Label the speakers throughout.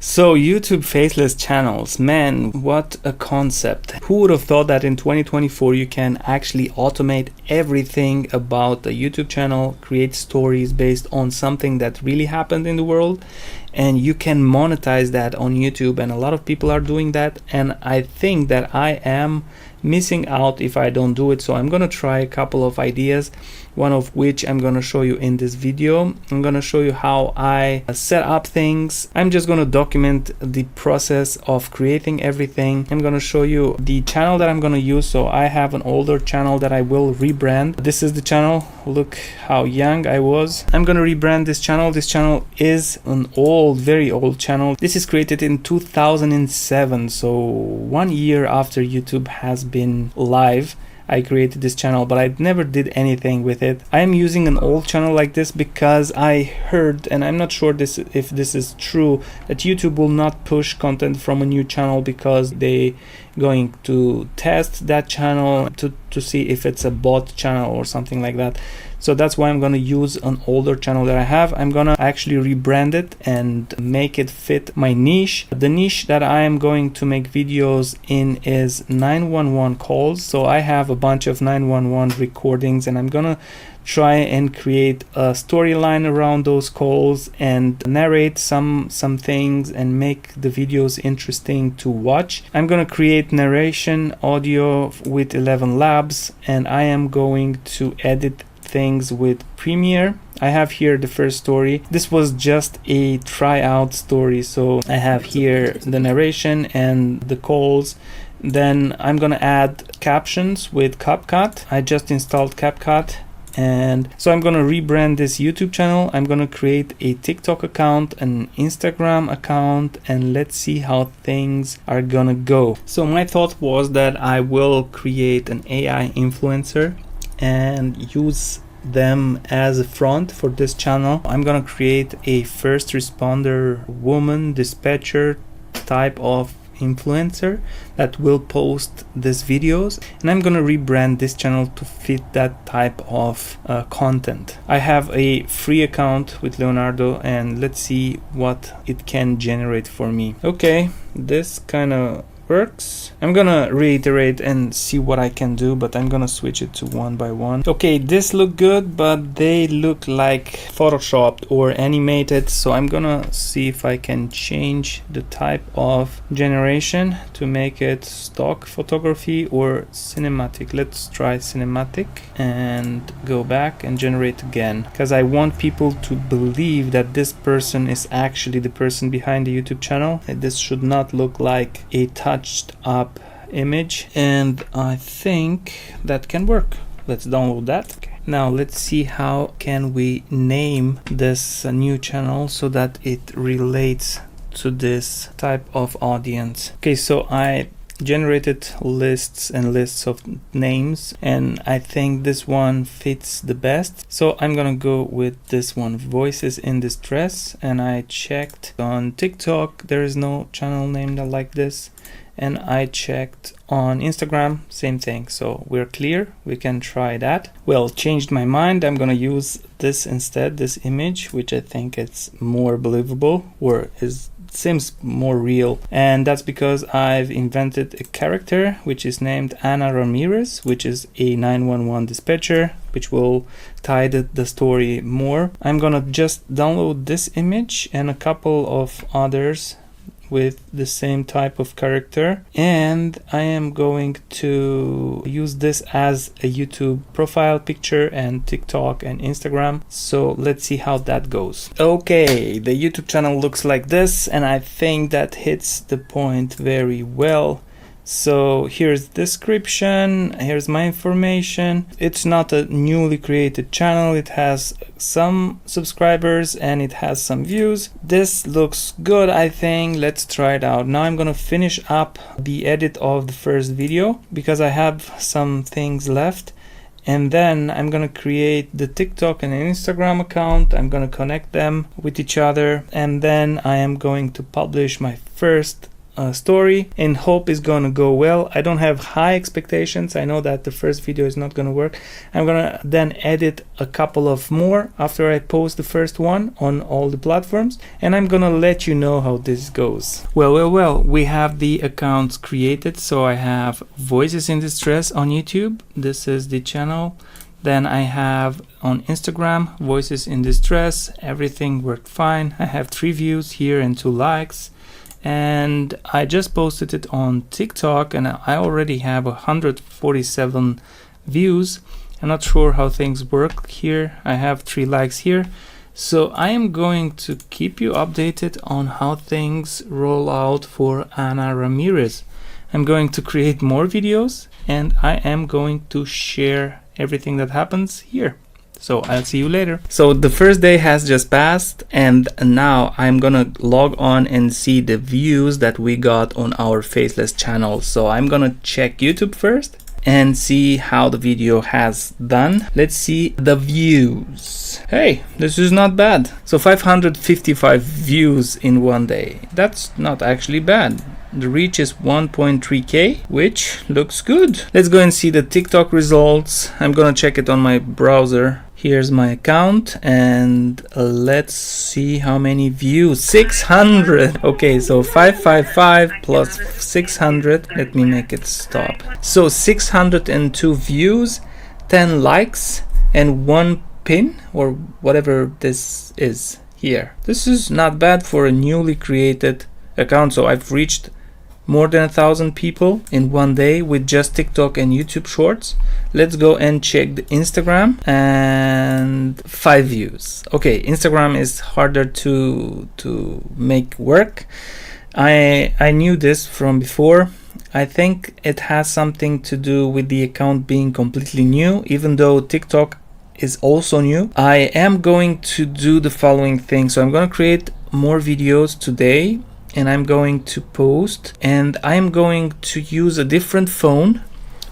Speaker 1: So YouTube faceless channels, man, what a concept. Who would have thought that in 2024 you can actually automate everything about a YouTube channel, create stories based on something that really happened in the world, and you can monetize that on YouTube, and a lot of people are doing that, and I think that I am missing out if I don't do it. So I'm gonna try a couple of ideas, one of which I'm gonna show you in this video. I'm gonna show you how I set up things. I'm just gonna document the process of creating everything. I'm gonna show you the channel that I'm gonna use. So I have an older channel that I will rebrand. This is the channel. Look how young I was. I'm gonna rebrand this channel. This channel is an old, very old channel. This is created in 2007, so 1 year after YouTube has been live. I created this channel, but I never did anything with it. I am using an old channel like this because I heard, and I'm not sure if this is true, that YouTube will not push content from a new channel because they going to test that channel to see if it's a bot channel or something like that. So that's why I'm gonna use an older channel that I have. I'm gonna actually rebrand it and make it fit my niche. The niche that I am going to make videos in is 911 calls. So I have a bunch of 911 recordings, and I'm gonna try and create a storyline around those calls and narrate some things and make the videos interesting to watch. I'm gonna create narration audio with 11 Labs, and I am going to edit things with Premiere. I have here the first story. This was just a tryout story, so I have here the narration and the calls. Then I'm gonna add captions with CapCut. I just installed CapCut, and so I'm gonna rebrand this YouTube channel. I'm gonna create a TikTok account, an Instagram account, and let's see how things are gonna go. So my thought was that I will create an AI influencer and use them as a front for this channel. I'm gonna create a first responder woman dispatcher type of influencer that will post these videos, and I'm gonna rebrand this channel to fit that type of content. I have a free account with Leonardo, and let's see what it can generate for me. Okay, this kind of works. I'm gonna reiterate and see what I can do, but I'm gonna switch it to one by one. Okay, this look good, but they look like photoshopped or animated, so I'm gonna see if I can change the type of generation to make it stock photography or cinematic. Let's try cinematic and go back and generate again, because I want people to believe that this person is actually the person behind the YouTube channel. This should not look like a touched up image, and I think that can work. Let's download that. Okay. Now let's see how can we name this new channel so that it relates to this type of audience. Okay, so I generated lists and lists of names, and I think this one fits the best, so I'm gonna go with this one, Voices in Distress. And I checked on TikTok, there is no channel named like this, and I checked on Instagram, same thing, so we're clear. We can try that. Well, changed my mind. I'm gonna use this instead, this image, which I think it's more believable, or seems more real, and that's because I've invented a character which is named Ana Ramirez, which is a 911 dispatcher, which will tie the story more. I'm gonna just download this image and a couple of others with the same type of character, and I am going to use this as a YouTube profile picture and TikTok and Instagram. So let's see how that goes. Okay, the YouTube channel looks like this, and I think that hits the point very well. So here's the description, here's my information. It's not a newly created channel, it has some subscribers and it has some views. This looks good, I think. Let's try it out. Now I'm gonna finish up the edit of the first video because I have some things left, and then I'm gonna create the TikTok and Instagram account. I'm gonna connect them with each other, and then I am going to publish my first story and hope it's gonna go well. I don't have high expectations. I know that the first video is not gonna work. I'm gonna then edit a couple of more after I post the first one on all the platforms, and I'm gonna let you know how this goes. Well, we have the accounts created. So I have Voices in Distress on YouTube. This is the channel. Then I have on Instagram, Voices in Distress. Everything worked fine. I have 3 views here and 2 likes. And I just posted it on TikTok and I already have 147 views. I'm not sure how things work here. I have 3 likes here. So I am going to keep you updated on how things roll out for Ana Ramirez. I'm going to create more videos and I am going to share everything that happens here. So I'll see you later. So the first day has just passed and now I'm gonna log on and see the views that we got on our Faceless channel. So I'm gonna check YouTube first and see how the video has done. Let's see the views. Hey, this is not bad. So 555 views in one day. That's not actually bad. The reach is 1.3k, which looks good. Let's go and see the TikTok results. I'm gonna check it on my browser. Here's my account and let's see how many views. 600. Okay, so 555 plus 600. Let me make it stop. So 602 views, 10 likes and 1 pin or whatever this is here. This is not bad for a newly created account. So I've reached more than 1,000 people in one day with just TikTok and YouTube Shorts. Let's go and check the Instagram and 5 views. Okay, Instagram is harder to make work. I knew this from before. I think it has something to do with the account being completely new, even though TikTok is also new. I am going to do the following thing. So I'm going to create more videos today and I'm going to post and I'm going to use a different phone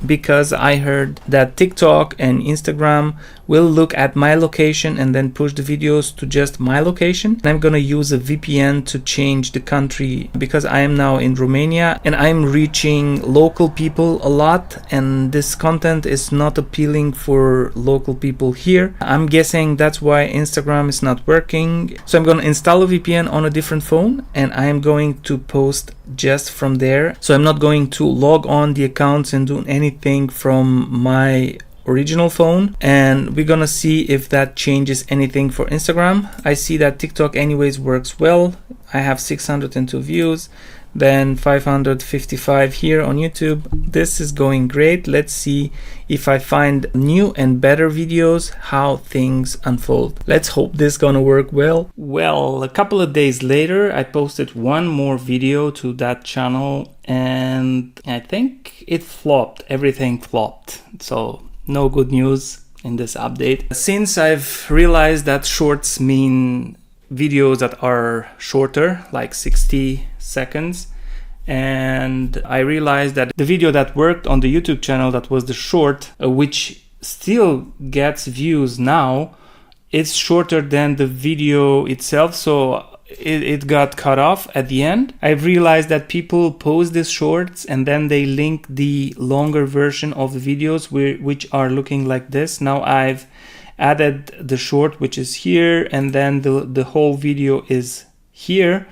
Speaker 1: because I heard that TikTok and Instagram will look at my location and then push the videos to just my location. I'm gonna use a VPN to change the country because I am now in Romania and I'm reaching local people a lot and this content is not appealing for local people here. I'm guessing that's why Instagram is not working. So I'm gonna install a VPN on a different phone and I'm going to post just from there. So I'm not going to log on the accounts and do anything from my original phone, and we're gonna see if that changes anything for Instagram. I see that TikTok anyways works well. I have 602 views, then 555 here on YouTube. This is going great. Let's see if I find new and better videos, how things unfold. Let's hope this gonna work well. Well, a couple of days later, I posted one more video to that channel and I think it flopped. Everything flopped. So no good news in this update. Since I've realized that shorts mean videos that are shorter, like 60 seconds, and I realized that the video that worked on the YouTube channel, that was the short, which still gets views now, it's shorter than the video itself, so it got cut off at the end. I've realized that people post these shorts and then they link the longer version of the videos which are looking like this. Now I've added the short, which is here, and then the whole video is here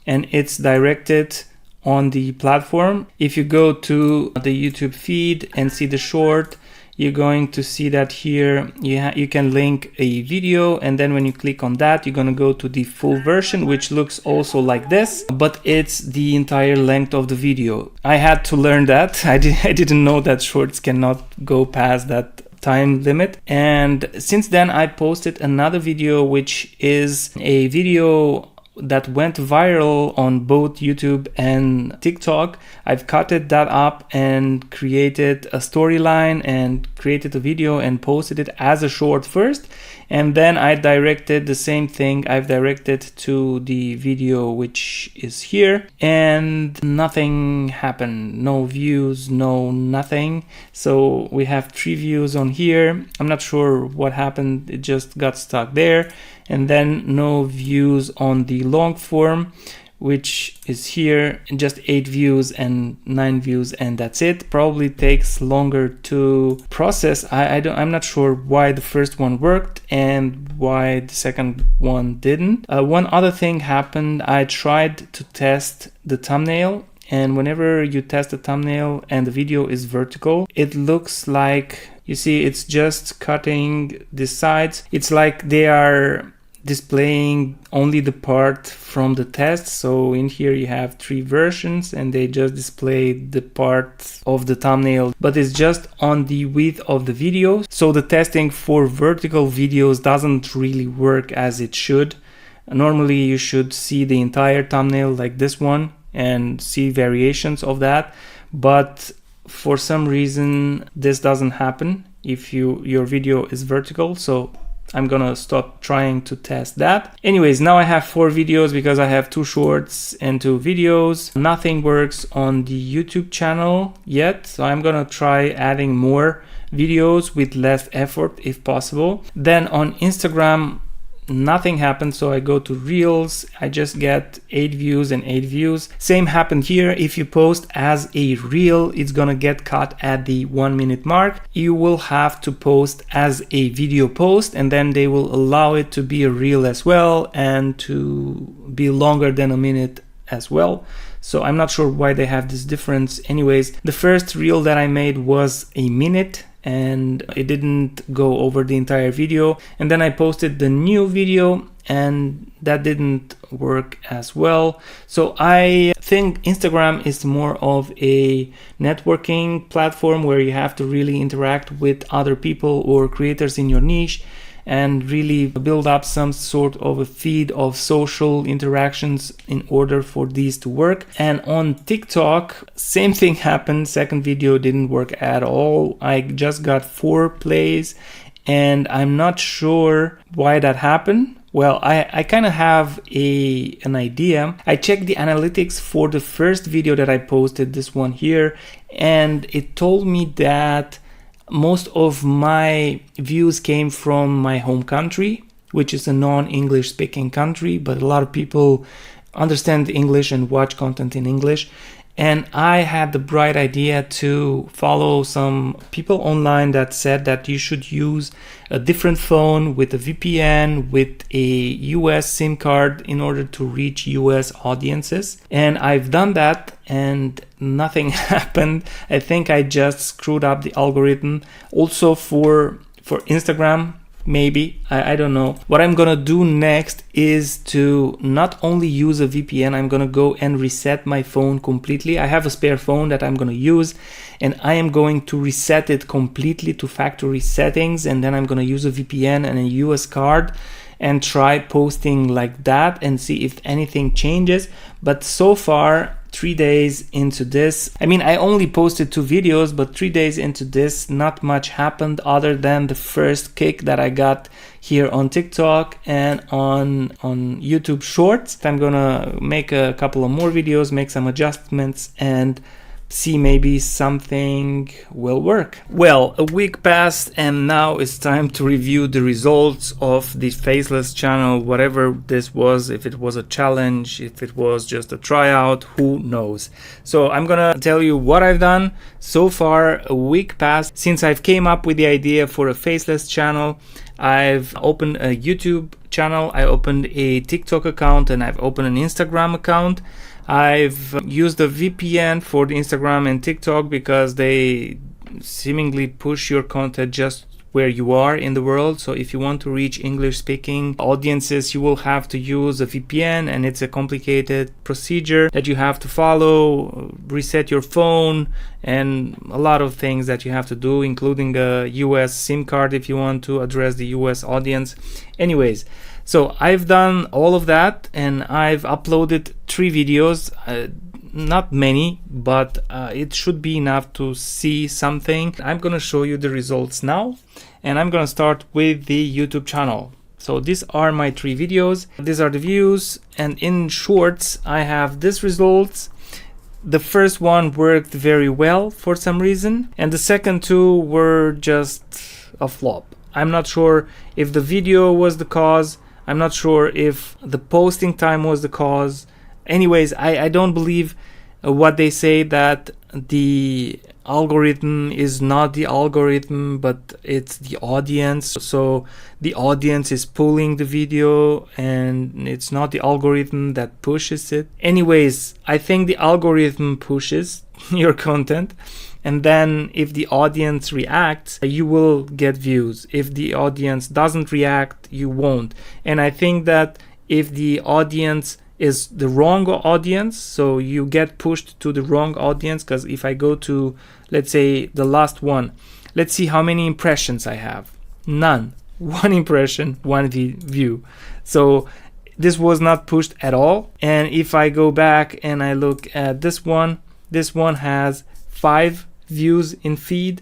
Speaker 1: and it's directed on the platform. If you go to the YouTube feed and see the short, you're going to see that here you can link a video, and then when you click on that, you're going to go to the full version, which looks also like this, but it's the entire length of the video. I had to learn that. I didn't know that shorts cannot go past that time limit, and since then I posted another video, which is a video that went viral on both YouTube and TikTok. I've cut that up and created a storyline and created a video and posted it as a short first, and then I directed the same thing. I've directed to the video which is here, and nothing happened. No views, no nothing. So we have 3 views on here. I'm not sure what happened. It just got stuck there. And then no views on the long form, which is here, and just 8 views and 9 views, and that's it. Probably takes longer to process. I'm not sure why the first one worked and why the second one didn't. One other thing happened. I tried to test the thumbnail, and whenever you test the thumbnail and the video is vertical, it looks like, you see, it's just cutting the sides. It's like they are displaying only the part from the test. So in here you have 3 versions and they just display the part of the thumbnail, but it's just on the width of the video. So the testing for vertical videos doesn't really work as it should. Normally you should see the entire thumbnail like this one and see variations of that, but for some reason this doesn't happen if your video is vertical. So I'm gonna stop trying to test that. Anyways, now I have 4 videos because I have 2 shorts and 2 videos. Nothing works on the YouTube channel yet, so I'm gonna try adding more videos with less effort if possible. Then on Instagram, nothing happened, so I go to Reels. I just get 8 views and 8 views. Same happened here. If you post as a Reel, it's gonna get cut at the 1 minute mark. You will have to post as a video post, and then they will allow it to be a Reel as well and to be longer than a minute as well. So I'm not sure why they have this difference. Anyways, the first Reel that I made was a minute and it didn't go over the entire video, and then I posted the new video and that didn't work as well. So I think Instagram is more of a networking platform where you have to really interact with other people or creators in your niche and really build up some sort of a feed of social interactions in order for these to work. And on TikTok, same thing happened. Second video didn't work at all. I just got 4 plays and I'm not sure why that happened. Well, I kind of have an idea. I checked the analytics for the first video that I posted, this one here, and it told me that most of my views came from my home country, which is a non-English speaking country, but a lot of people understand English and watch content in English. And I had the bright idea to follow some people online that said that you should use a different phone with a VPN with a US SIM card in order to reach US audiences. And I've done that and nothing happened. I think I just screwed up the algorithm. Also for Instagram, maybe, I don't know. What I'm gonna do next is to not only use a VPN, I'm gonna go and reset my phone completely. I have a spare phone that I'm gonna use and I am going to reset it completely to factory settings, and then I'm gonna use a VPN and a US card and try posting like that and see if anything changes. But so far, 3 days into this, I mean, I only posted 2 videos, but 3 days into this, not much happened other than the first kick that I got here on TikTok and on YouTube Shorts. I'm gonna make a couple of more videos, make some adjustments, and see maybe something will work. Well, a week passed and now it's time to review the results of the Faceless channel, whatever this was, if it was a challenge, if it was just a tryout, who knows. So I'm gonna tell you what I've done. So far, a week passed since I've came up with the idea for a Faceless channel. I've opened a YouTube channel, I opened a TikTok account, and I've opened an Instagram account. I've used a VPN for the Instagram and TikTok because they seemingly push your content just where you are in the world. So if you want to reach English speaking audiences, you will have to use a VPN, and it's a complicated procedure that you have to follow, reset your phone, and a lot of things that you have to do, including a US SIM card if you want to address the US audience. Anyways, so I've done all of that and I've uploaded 3 videos, not many, but it should be enough to see something. I'm gonna show you the results now, and I'm gonna start with the YouTube channel. So these are my 3 videos, these are the views, and in shorts I have these results. The first one worked very well for some reason, and the second 2 were just a flop. I'm not sure if the video was the cause, I'm not sure if the posting time was the cause. Anyways, I don't believe what they say, that the algorithm is not the algorithm, but it's the audience. So the audience is pulling the video and it's not the algorithm that pushes it. Anyways, I think the algorithm pushes your content, and then if the audience reacts, you will get views. If the audience doesn't react, you won't. And I think that if the audience is the wrong audience, so you get pushed to the wrong audience, because if I go to, let's say, the last one, let's see how many impressions I have. None. One impression, one view. So this was not pushed at all. And if I go back and I look at this one has 5 views in feed,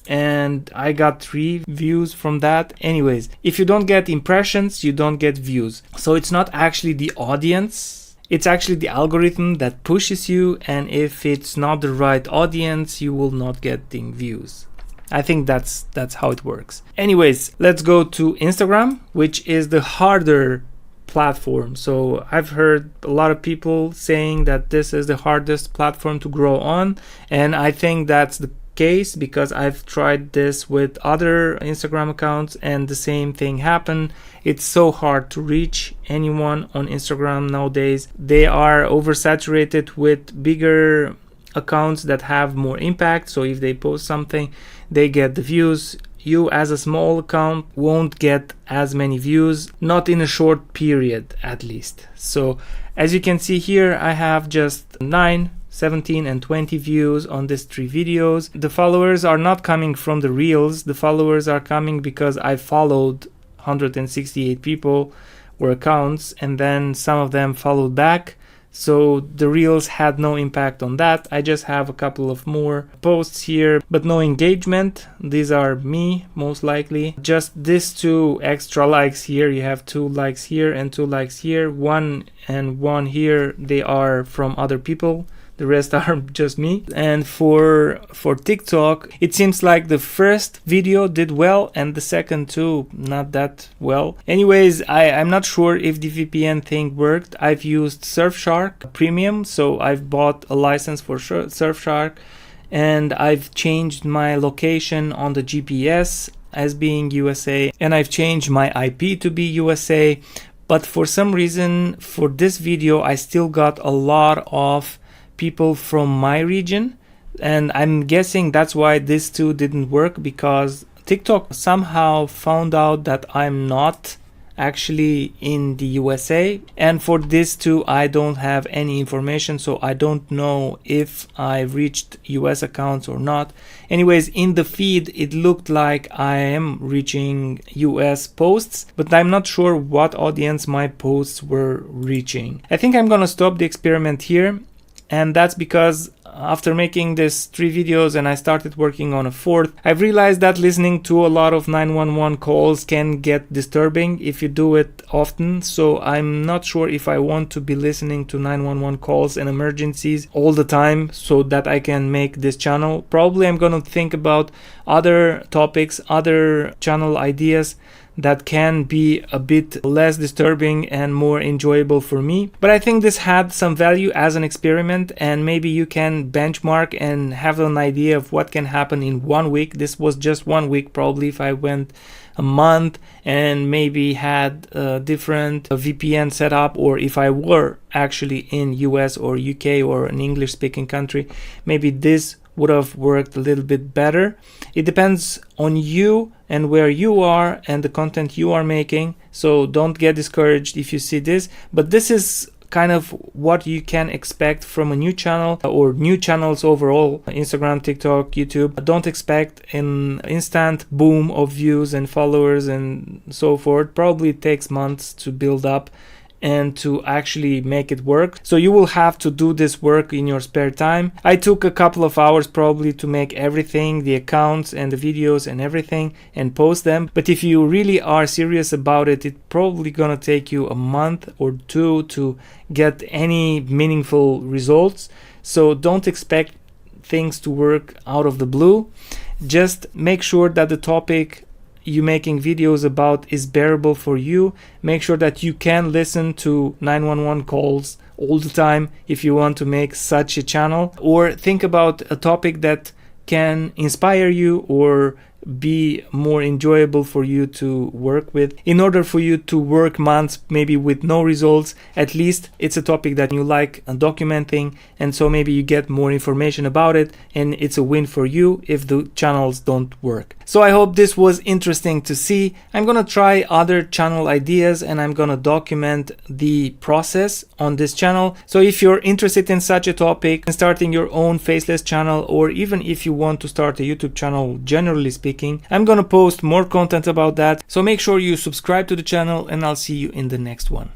Speaker 1: and I got 3 views from that. Anyways, if you don't get impressions, you don't get views. So it's not actually the audience, it's actually the algorithm that pushes you, and if it's not the right audience, you will not getting views. I think that's how it works. Anyways, let's go to Instagram, which is the harder platform. So I've heard a lot of people saying that this is the hardest platform to grow on, and I think that's the case, because I've tried this with other Instagram accounts and the same thing happened. It's so hard to reach anyone on Instagram nowadays. They are oversaturated with bigger accounts that have more impact, so if they post something, they get the views. You as a small account won't get as many views, not in a short period at least. So as you can see here, I have just 9, 17 and 20 views on these 3 videos. The followers are not coming from the reels. The followers are coming because I followed 168 people or accounts, and then some of them followed back. So the reels had no impact on that. I just have a couple of more posts here, but no engagement. These are me, most likely. Just these 2 extra likes here. You have 2 likes here and 2 likes here. 1 and 1 here, they are from other people. The rest are just me. And for TikTok, it seems like the first video did well and the second 2 not that well. Anyways, I'm not sure if the VPN thing worked. I've used Surfshark Premium, so I've bought a license for Surfshark, and I've changed my location on the GPS as being USA, and I've changed my IP to be USA. But for some reason, for this video, I still got a lot of people from my region, and I'm guessing that's why these 2 didn't work, because TikTok somehow found out that I'm not actually in the USA, and for these 2 I don't have any information, so I don't know if I reached US accounts or not. Anyways, in the feed it looked like I am reaching US posts, but I'm not sure what audience my posts were reaching. I think I'm gonna stop the experiment here. And that's because after making these 3 videos and I started working on a 4th, I've realized that listening to a lot of 911 calls can get disturbing if you do it often. So I'm not sure if I want to be listening to 911 calls and emergencies all the time so that I can make this channel. Probably I'm gonna think about other topics, other channel ideas that can be a bit less disturbing and more enjoyable for me. But I think this had some value as an experiment, and maybe you can benchmark and have an idea of what can happen in 1 week. This was just 1 week. Probably if I went a month and maybe had a different VPN setup, or if I were actually in US or UK or an English speaking country, maybe this would have worked a little bit better. It depends on you and where you are and the content you are making, so don't get discouraged if you see this, but this is kind of what you can expect from a new channel or new channels overall. Instagram, TikTok, YouTube. Don't expect an instant boom of views and followers and so forth. Probably it takes months to build up and to actually make it work. So you will have to do this work in your spare time. I took a couple of hours probably to make everything, the accounts and the videos and everything, and post them. But if you really are serious about it, it's probably gonna take you a month or 2 to get any meaningful results. So don't expect things to work out of the blue. Just make sure that the topic you making videos about is bearable for you. Make sure that you can listen to 911 calls all the time if you want to make such a channel, or think about a topic that can inspire you or be more enjoyable for you to work with. In order for you to work months maybe with no results, at least it's a topic that you like documenting, and so maybe you get more information about it, and it's a win for you if the channels don't work. So I hope this was interesting to see. I'm gonna try other channel ideas and I'm gonna document the process on this channel. So if you're interested in such a topic, starting your own faceless channel, or even if you want to start a YouTube channel generally speaking, I'm gonna post more content about that. So make sure you subscribe to the channel, and I'll see you in the next one.